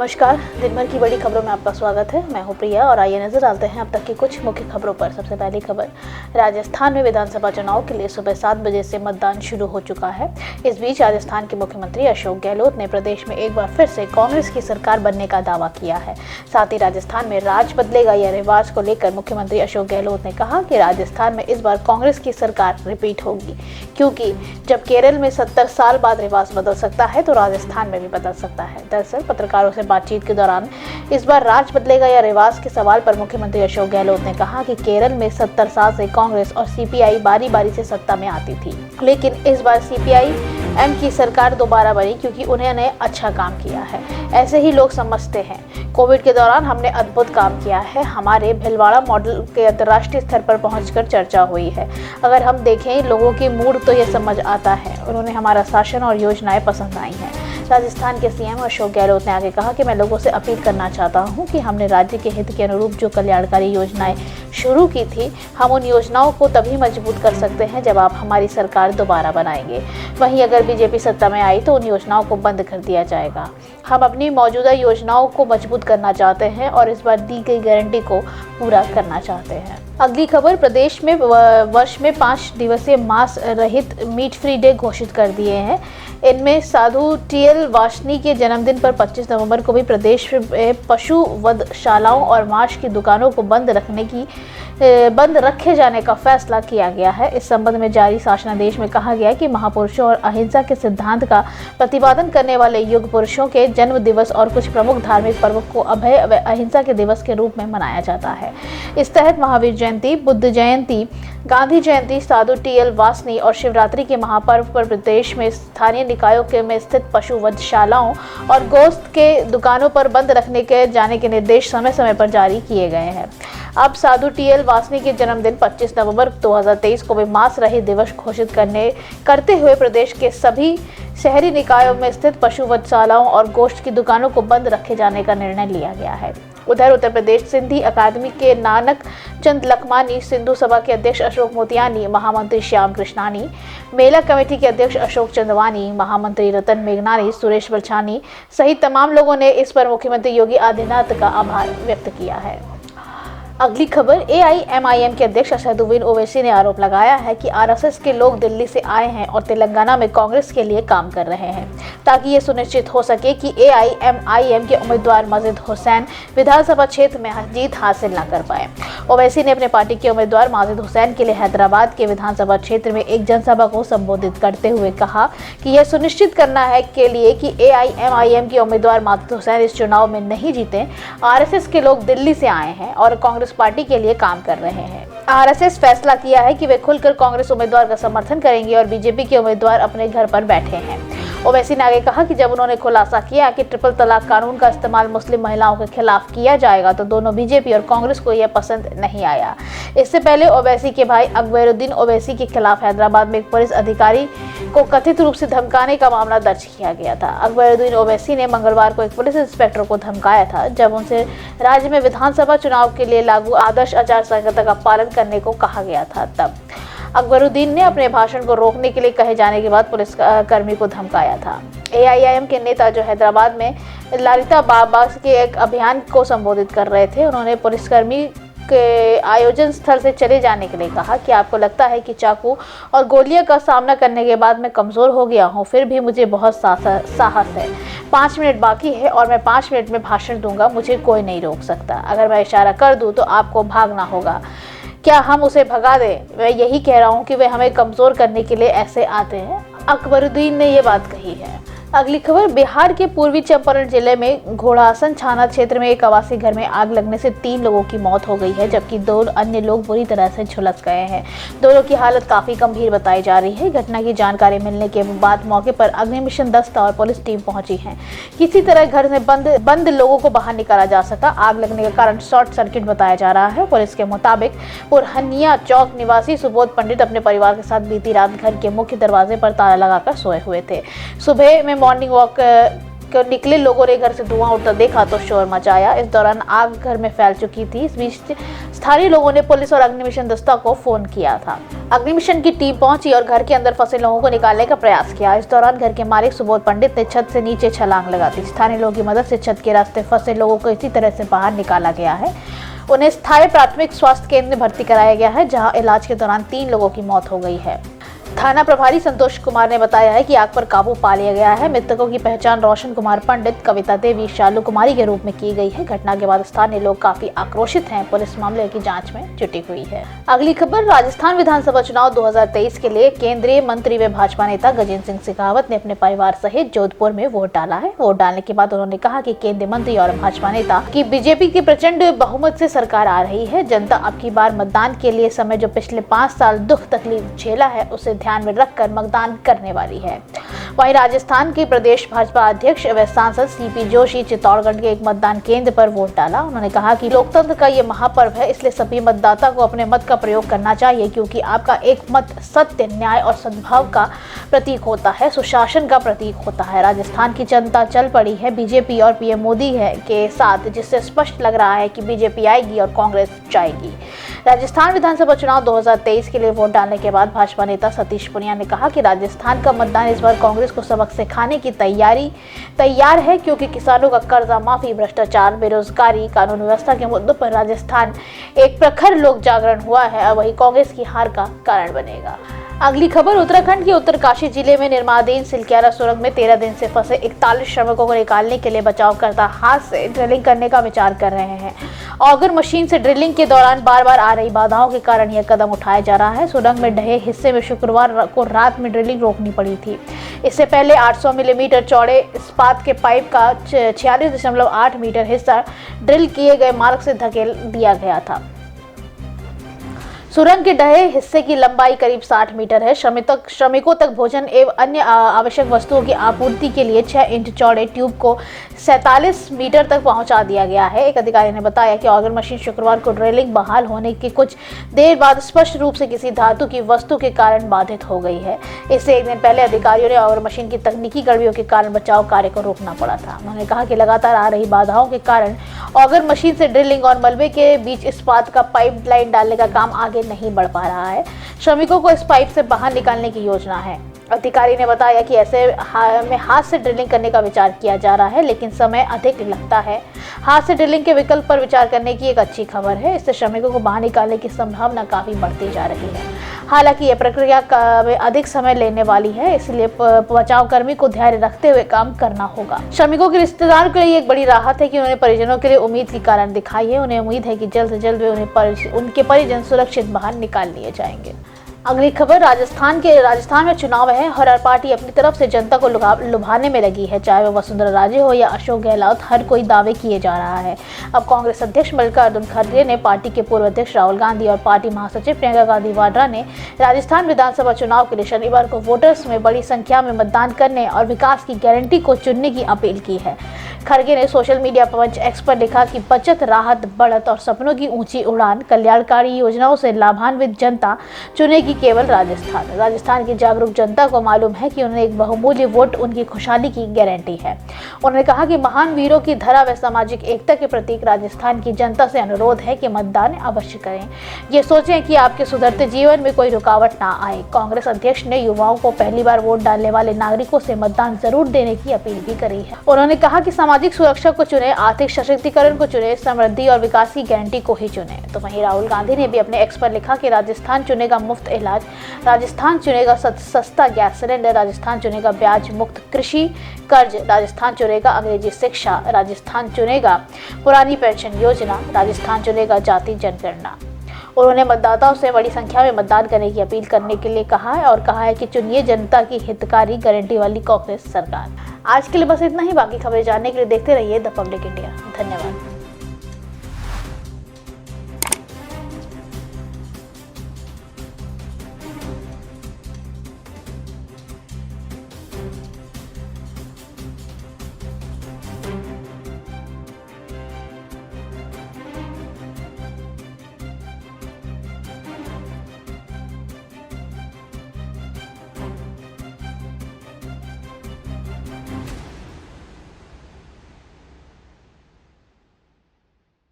नमस्कार। दिन भर की बड़ी खबरों में आपका स्वागत है। मैं हूं प्रिया और आइए नजर डालते हैं अब तक की कुछ मुख्य खबरों पर। सबसे पहली खबर, राजस्थान में विधानसभा चुनाव के लिए सुबह 7 बजे से मतदान शुरू हो चुका है। इस बीच राजस्थान के मुख्यमंत्री अशोक गहलोत ने प्रदेश में एक बार फिर से कांग्रेस की सरकार बनने का दावा किया है। साथ ही राजस्थान में राज बदलेगा या रिवाज को लेकर मुख्यमंत्री अशोक गहलोत ने कहा कि राजस्थान में इस बार कांग्रेस की सरकार रिपीट होगी, क्योंकि जब केरल में 70 साल बाद रिवाज बदल सकता है तो राजस्थान में भी बदल सकता है। दरअसल पत्रकारों से बातचीत के दौरान इस बार राज बदलेगा या रिवाज के सवाल पर मुख्यमंत्री अशोक गहलोत ने कहा कि केरल में 70 साल से कांग्रेस और सीपीआई बारी बारी से सत्ता में आती थी, लेकिन इस बार सीपीआई एम की सरकार दोबारा बनी क्योंकि उन्होंने अच्छा काम किया है। ऐसे ही लोग समझते हैं। कोविड के दौरान हमने अद्भुत काम किया है। हमारे भीलवाड़ा मॉडल के अंतर्राष्ट्रीय स्तर पर पहुंचकर चर्चा हुई है। अगर हम देखें लोगों की मूड तो ये समझ आता है। उन्होंने हमारा शासन और योजनाएं पसंद आई हैं। राजस्थान के सीएम अशोक गहलोत ने आगे कहा कि मैं लोगों से अपील करना चाहता हूं कि हमने राज्य के हित के अनुरूप जो कल्याणकारी योजनाएं शुरू की थी, हम उन योजनाओं को तभी मजबूत कर सकते हैं जब आप हमारी सरकार दोबारा बनाएंगे। वहीं अगर बीजेपी सत्ता में आई तो उन योजनाओं को बंद कर दिया जाएगा। हम अपनी मौजूदा योजनाओं को मजबूत करना चाहते हैं और इस बार दी गई गारंटी को पूरा करना चाहते हैं। अगली खबर, प्रदेश में वर्ष में 5 दिवसीय मांस रहित मीट फ्री डे घोषित कर दिए हैं। इनमें साधु टीएल वासनी के जन्मदिन पर 25 नवंबर को भी प्रदेश में पशु वधशालाओं और मांस की दुकानों को बंद रखे जाने का फैसला किया गया है। इस संबंध में जारी शासनादेश में कहा गया है कि महापुरुषों और अहिंसा के सिद्धांत का प्रतिपादन करने वाले युग पुरुषों के जन्म दिवस और कुछ प्रमुख धार्मिक पर्वों को अभय व अहिंसा के दिवस के रूप में मनाया जाता है। इस तहत महावीर जयंती, बुद्ध जयंती, गांधी जयंती, साधु टीएल वासनी और शिवरात्रि के महापर्व पर प्रदेश में स्थानीय निकायों में स्थित पशु वधशालाओं और गोश्त के दुकानों पर बंद रखने के जाने के निर्देश समय समय पर जारी किए गए हैं। अब साधु टीएल वासनी के जन्मदिन 25 नवंबर 2023 को भी मांस रहित दिवस घोषित करते हुए प्रदेश के सभी शहरी निकायों में स्थित पशु वधशालाओं और गोश्त की दुकानों को बंद रखे जाने का निर्णय लिया गया है। उधर उत्तर प्रदेश सिंधी अकादमी के नानक चंद लखमानी, सिंधु सभा के अध्यक्ष अशोक मोतियानी, महामंत्री श्याम कृष्णानी, मेला कमेटी के अध्यक्ष अशोक चंदवानी, महामंत्री रतन मेघनानी, सुरेश बलछानी सहित तमाम लोगों ने इस पर मुख्यमंत्री योगी आदित्यनाथ का आभार व्यक्त किया है। अगली खबर, एआईएमआईएम के अध्यक्ष असदुद्दीन ओवैसी ने आरोप लगाया है कि आरएसएस के लोग दिल्ली से आए हैं और तेलंगाना में कांग्रेस के लिए काम कर रहे हैं ताकि ये सुनिश्चित हो सके कि एआईएमआईएम के उम्मीदवार माजिद हुसैन विधानसभा क्षेत्र में जीत हासिल न कर पाए। ओवैसी ने अपने पार्टी के उम्मीदवार माजिद हुसैन के लिए हैदराबाद के विधानसभा क्षेत्र में एक जनसभा को संबोधित करते हुए कहा कि यह सुनिश्चित करना है के लिए कि एआईएमआईएम के उम्मीदवार माजिद हुसैन इस चुनाव में नहीं जीते। आरएसएस के लोग दिल्ली से आए हैं और कांग्रेस पार्टी के लिए काम कर रहे हैं। आरएसएस फैसला किया है कि वे खुलकर कांग्रेस उम्मीदवार का समर्थन करेंगे और बीजेपी के उम्मीदवार अपने घर पर बैठे हैं। ओवैसी ने आगे कहा कि जब उन्होंने खुलासा किया कि ट्रिपल तलाक कानून का इस्तेमाल मुस्लिम महिलाओं के खिलाफ किया जाएगा तो दोनों बीजेपी और कांग्रेस को यह पसंद नहीं आया। इससे पहले ओवैसी के भाई अकबरुद्दीन ओवैसी के खिलाफ हैदराबाद में एक पुलिस अधिकारी को कथित रूप से धमकाने का मामला दर्ज किया गया था। अकबरुद्दीन ओवैसी ने मंगलवार को एक पुलिस इंस्पेक्टर को धमकाया था जब उनसे राज्य में विधानसभा चुनाव के लिए लागू आदर्श आचार संहिता का पालन करने को कहा गया था। तब अकबरुद्दीन ने अपने भाषण को रोकने के लिए कहे जाने के बाद पुलिस कर्मी को धमकाया था। एआईएम के नेता जो हैदराबाद में लालिता बाबा के एक अभियान को संबोधित कर रहे थे, उन्होंने पुलिसकर्मी के आयोजन स्थल से चले जाने के लिए कहा कि आपको लगता है कि चाकू और गोलियां का सामना करने के बाद मैं कमज़ोर हो गया हूं, फिर भी मुझे बहुत साहस है। 5 मिनट बाकी है और मैं 5 मिनट में भाषण दूंगा, मुझे कोई नहीं रोक सकता। अगर मैं इशारा कर दूं तो आपको भागना होगा। क्या हम उसे भगा दें? मैं यही कह रहा हूं कि वे हमें कमज़ोर करने के लिए ऐसे आते हैं। अकबरुद्दीन ने ये बात कही है। अगली खबर, बिहार के पूर्वी चंपारण जिले में घोड़ासन थाना क्षेत्र में एक आवासीय घर में आग लगने से 3 लोगों की मौत हो गई है, जबकि 2 अन्य लोग बुरी तरह से झुलस गए हैं। दोनों की हालत काफी गंभीर बताई जा रही है। घटना की जानकारी मिलने के बाद मौके पर अग्निशमन दस्ता और पुलिस टीम पहुंची है। किसी तरह घर से बंद लोगों को बाहर निकाला जा सका। आग लगने का कारण शॉर्ट सर्किट बताया जा रहा है। पुलिस के मुताबिक पुरहनिया चौक निवासी सुबोध पंडित अपने परिवार के साथ बीती रात घर के मुख्य दरवाजे पर ताला लगाकर सोए हुए थे। सुबह में मॉर्निंग वॉक निकले लोगों ने घर से धुआं उठता देखा तो शोर मचाया। इस दौरान आग घर में फैल चुकी थी। इस बीच स्थानीय लोगों ने पुलिस और अग्निशमन दस्ता को फोन किया था। अग्निशमन की टीम पहुंची और घर के अंदर फंसे लोगों को निकालने का प्रयास किया। इस दौरान घर के मालिक सुबोध पंडित ने छत से नीचे छलांग लगा दी। स्थानीय लोगों की मदद से छत के रास्ते फंसे लोगों को इसी तरह से बाहर निकाला गया है। उन्हें स्थानीय प्राथमिक स्वास्थ्य केंद्र में भर्ती कराया गया है, जहां इलाज के दौरान 3 लोगों की मौत हो गई है। थाना प्रभारी संतोष कुमार ने बताया है कि आग पर काबू पा लिया गया है। मृतकों की पहचान रोशन कुमार पंडित, कविता देवी, शालू कुमारी के रूप में की गई है। घटना के बाद स्थानीय लोग काफी आक्रोशित हैं। पुलिस मामले की जांच में जुटी हुई है। अगली खबर, राजस्थान विधानसभा चुनाव 2023 के लिए केंद्रीय मंत्री व भाजपा नेता गजेंद्र सिंह शेखावत ने अपने परिवार सहित जोधपुर में वोट डाला है। वोट डालने के बाद उन्होंने कहा कि केंद्रीय मंत्री और भाजपा नेता की बीजेपी की प्रचंड बहुमत से सरकार आ रही है। जनता अब की बार मतदान के लिए समय जो पिछले 5 साल दुख तकलीफ झेला है उसे ध्यान में रखकर मतदान करने वाली है। वहीं राजस्थान के प्रदेश भाजपा अध्यक्ष व सांसद सीपी जोशी चित्तौड़गढ़ के एक मतदान केंद्र पर वोट डाला। उन्होंने कहा कि लोकतंत्र का ये महापर्व है, इसलिए सभी मतदाता को अपने मत का प्रयोग करना चाहिए, क्योंकि आपका एक मत सत्य, न्याय और सद्भाव का प्रतीक होता है, सुशासन का प्रतीक होता है। राजस्थान की जनता चल पड़ी है बीजेपी और पीएम मोदी के साथ, जिससे स्पष्ट लग रहा है कि बीजेपी आएगी और कांग्रेस जाएगी। राजस्थान विधानसभा चुनाव 2023 के लिए वोट डालने के बाद भाजपा नेता सतीश पुनिया ने कहा कि राजस्थान का मतदान इस बार कांग्रेस को सबक सिखाने की तैयार है, क्योंकि किसानों का कर्जा माफी, भ्रष्टाचार, बेरोजगारी, कानून व्यवस्था के मुद्दों पर राजस्थान एक प्रखर लोक जागरण हुआ है और वही कांग्रेस की हार का कारण बनेगा। अगली खबर, उत्तराखंड के उत्तरकाशी जिले में निर्माणाधीन सिलक्यारा सुरंग में 13 दिन से फंसे 41 श्रमिकों को निकालने के लिए बचावकर्ता हाथ से ड्रिलिंग करने का विचार कर रहे हैं। ऑगर मशीन से ड्रिलिंग के दौरान बार-बार आ रही बाधाओं के कारण यह कदम उठाया जा रहा है। सुरंग में ढहे हिस्से में शुक्रवार को रात में ड्रिलिंग रोकनी पड़ी थी। इससे पहले 800 मिलीमीटर चौड़े इस्पात के पाइप का 46.8 मीटर हिस्सा ड्रिल किए गए मार्ग से धकेल दिया गया था। सुरंग के ढहे हिस्से की लंबाई करीब 60 मीटर है। श्रमिकों तक भोजन एवं अन्य आवश्यक वस्तुओं की आपूर्ति के लिए 6 इंच चौड़े ट्यूब को 47 मीटर तक पहुंचा दिया गया है। एक अधिकारी ने बताया कि ऑगर मशीन शुक्रवार को ड्रिलिंग बहाल होने के कुछ देर बाद स्पष्ट रूप से किसी धातु की वस्तु के कारण बाधित हो गई है। इससे एक दिन पहले अधिकारियों ने ऑगर मशीन की तकनीकी गड़बड़ियों के कारण बचाव कार्य को रोकना पड़ा था। उन्होंने कहा कि लगातार आ रही बाधाओं के कारण ऑगर मशीन से ड्रिलिंग और मलबे के बीच इस्पात का पाइप लाइन डालने का काम आगे नहीं बढ़ पा रहा है। श्रमिकों को इस पाइप से बाहर निकालने की योजना है। अधिकारी ने बताया कि ऐसे में हाथ से ड्रिलिंग करने का विचार किया जा रहा है, लेकिन समय अधिक लगता है। हाथ से ड्रिलिंग के विकल्प पर विचार करने की एक अच्छी खबर है। इससे श्रमिकों को बाहर निकालने की संभावना काफी बढ़ती जा रही है। हालांकि यह प्रक्रिया में अधिक समय लेने वाली है, इसलिए बचाव कर्मी को धैर्य रखते हुए काम करना होगा। श्रमिकों के रिश्तेदारों के लिए एक बड़ी राहत है कि उन्हें परिजनों के लिए उम्मीद की कारण दिखाई है। उन्हें उम्मीद है कि जल्द से जल्द उनके परिजन सुरक्षित बाहर निकाल लिए जाएंगे। अगली खबर, राजस्थान में चुनाव है। हर पार्टी अपनी तरफ से जनता को लुभाने में लगी है, चाहे वह वसुंधरा राजे हो या अशोक गहलोत, हर कोई दावे किए जा रहा है। अब कांग्रेस अध्यक्ष मल्लिकार्जुन खड़गे ने पार्टी के पूर्व अध्यक्ष राहुल गांधी और पार्टी महासचिव प्रियंका गांधी वाड्रा ने राजस्थान विधानसभा चुनाव के लिए शनिवार को वोटर्स में बड़ी संख्या में मतदान करने और विकास की गारंटी को चुनने की अपील की है। खड़गे ने सोशल मीडिया मंच एक्स पर लिखा कि बचत, राहत, बढ़त और सपनों की ऊंची उड़ान, कल्याणकारी योजनाओं से लाभान्वित जनता चुनेगी केवल राजस्थान की जागरूक जनता को मालूम है कि उन्हें एक बहुमूल्य वोट उनकी खुशहाली की गारंटी है। उन्होंने कहा कि महान वीरों की धरा व सामाजिक एकता के प्रतीक राजस्थान की जनता से अनुरोध है कि मतदान अवश्य करें। ये सोचें कि आपके सुधरते जीवन में कोई रुकावट ना आए। कांग्रेस अध्यक्ष ने युवाओं को पहली बार वोट डालने वाले नागरिकों से मतदान जरूर देने की अपील भी करी है। उन्होंने कहा कि सामाजिक सुरक्षा को चुने, आर्थिक सशक्तिकरण को चुने, समृद्धि और विकास की गारंटी को ही चुने। तो वहीं राहुल गांधी ने भी अपने एक्स पर लिखा कि राजस्थान चुनेगा मुफ्त इलाज, राजस्थान चुनेगा सस्ता गैस सिलेंडर, राजस्थान चुनेगा ब्याज मुक्त कृषि कर्ज, राजस्थान चुनेगा अंग्रेजी शिक्षा, राजस्थान चुनेगा पुरानी पेंशन योजना, राजस्थान चुनेगा जाति जनगणना। उन्होंने मतदाताओं से बड़ी संख्या में मतदान करने की अपील करने के लिए कहा है और कहा है कि चुनिए जनता की हितकारी गारंटी वाली कांग्रेस सरकार। आज के लिए बस इतना ही। बाकी खबरें जानने के लिए देखते रहिए द पब्लिक इंडिया। धन्यवाद।